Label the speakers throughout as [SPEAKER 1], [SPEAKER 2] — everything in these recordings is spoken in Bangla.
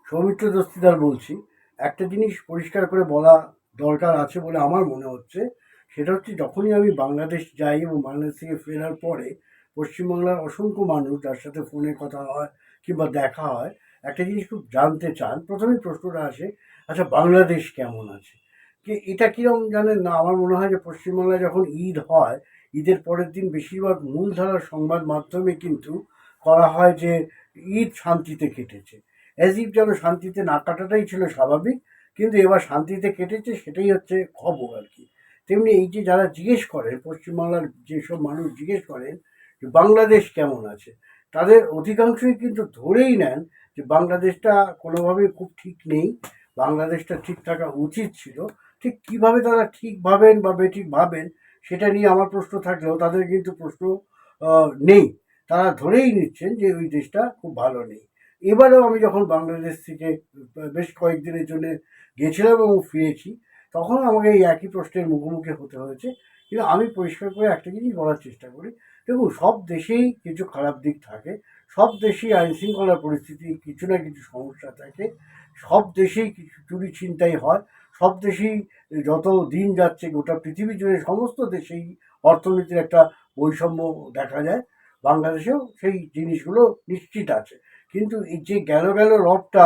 [SPEAKER 1] সৌমিত্র দস্তিদার বলছি। একটা জিনিস পরিষ্কার করে বলা দরকার আছে বলে আমার মনে হচ্ছে। সেটা হচ্ছে, যখনই আমি বাংলাদেশ যাই এবং বাংলাদেশ থেকে ফেরার পরে পশ্চিমবাংলার অসংখ্য মানুষ যার সাথে ফোনে কথা হয় কিংবা দেখা হয়, একটা জিনিস খুব জানতে চান। প্রথমেই প্রশ্নটা আসে, আচ্ছা বাংলাদেশ কেমন আছে? এটা কিরকম জানেন না, আমার মনে হয় যে পশ্চিমবাংলায় যখন ঈদ হয়, ঈদের পরের দিন বেশিরভাগ মূলধারার সংবাদ মাধ্যমে কিন্তু করা হয় যে ঈদ শান্তিতে কেটেছে। অ্যাজ ইফ যেন শান্তিতে না কাটাটাই ছিল স্বাভাবিক, কিন্তু এবার শান্তিতে কেটেছে সেটাই হচ্ছে খবর আর কি। তেমনি এই যে যারা জিজ্ঞেস করেন, পশ্চিমবাংলার যেসব মানুষ জিজ্ঞেস করেন যে বাংলাদেশ কেমন আছে, তাদের অধিকাংশই কিন্তু ধরেই নেন যে বাংলাদেশটা কোনোভাবেই খুব ঠিক নেই, বাংলাদেশটা ঠিক থাকা উচিত ছিল। ঠিক কিভাবে তারা ঠিক ভাবেন বা বেঠিক ভাবেন সেটা নিয়ে আমার প্রশ্ন থাকলেও তাদের কিন্তু প্রশ্ন নেই। তারা ধরেই নিচ্ছেন যে ওই দেশটা খুব ভালো নেই। এবারেও আমি যখন বাংলাদেশ থেকে বেশ কয়েকদিনের জন্য গেছিলাম এবং ফিরেছি, তখন আমাকে এই একই প্রশ্নের মুখোমুখি হতে হয়েছে। কিন্তু আমি পরিষ্কার করে একটা জিনিস বলার চেষ্টা করি, দেখুন সব দেশেই কিছু খারাপ দিক থাকে, সব দেশেই আইন শৃঙ্খলার পরিস্থিতি কিছু না কিছু সমস্যা থাকে, সব দেশেই কিছু চুরি ছিনতাই হয়, সব দেশেই যত দিন যাচ্ছে গোটা পৃথিবী জুড়ে সমস্ত দেশেই অর্থনীতির একটা বৈষম্য দেখা যায়। বাংলাদেশেও সেই জিনিসগুলো নিশ্চিত আছে। কিন্তু এই যে গেল গেল রবটা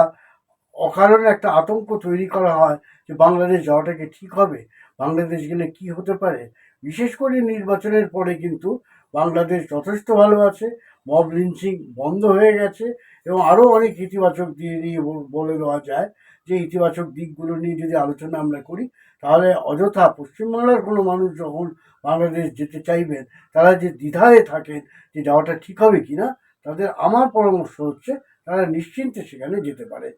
[SPEAKER 1] অকারণে একটা আতঙ্ক তৈরি করা হয় যে বাংলাদেশ যাওয়াটা কি ঠিক হবে, বাংলাদেশ গেলে কি হতে পারে। বিশেষ করে নির্বাচনের পরে কিন্তু বাংলাদেশ যথেষ্ট ভালো আছে, মব লিঞ্চিং বন্ধ হয়ে গেছে এবং আরও অনেক ইতিবাচক দিয়ে নিয়ে বলে দেওয়া যায় যে ইতিবাচক দিকগুলো নিয়ে যদি আলোচনা আমরা করি, তাহলে অযথা পশ্চিমবাংলার কোনো মানুষ যখন বাংলাদেশ যেতে চাইবেন, তারা যে দ্বিধায় থাকেন যে যাওয়াটা ঠিক হবে কিনা, তাদের আমার পরামর্শ হচ্ছে তারা নিশ্চিন্তে সেখানে যেতে পারে।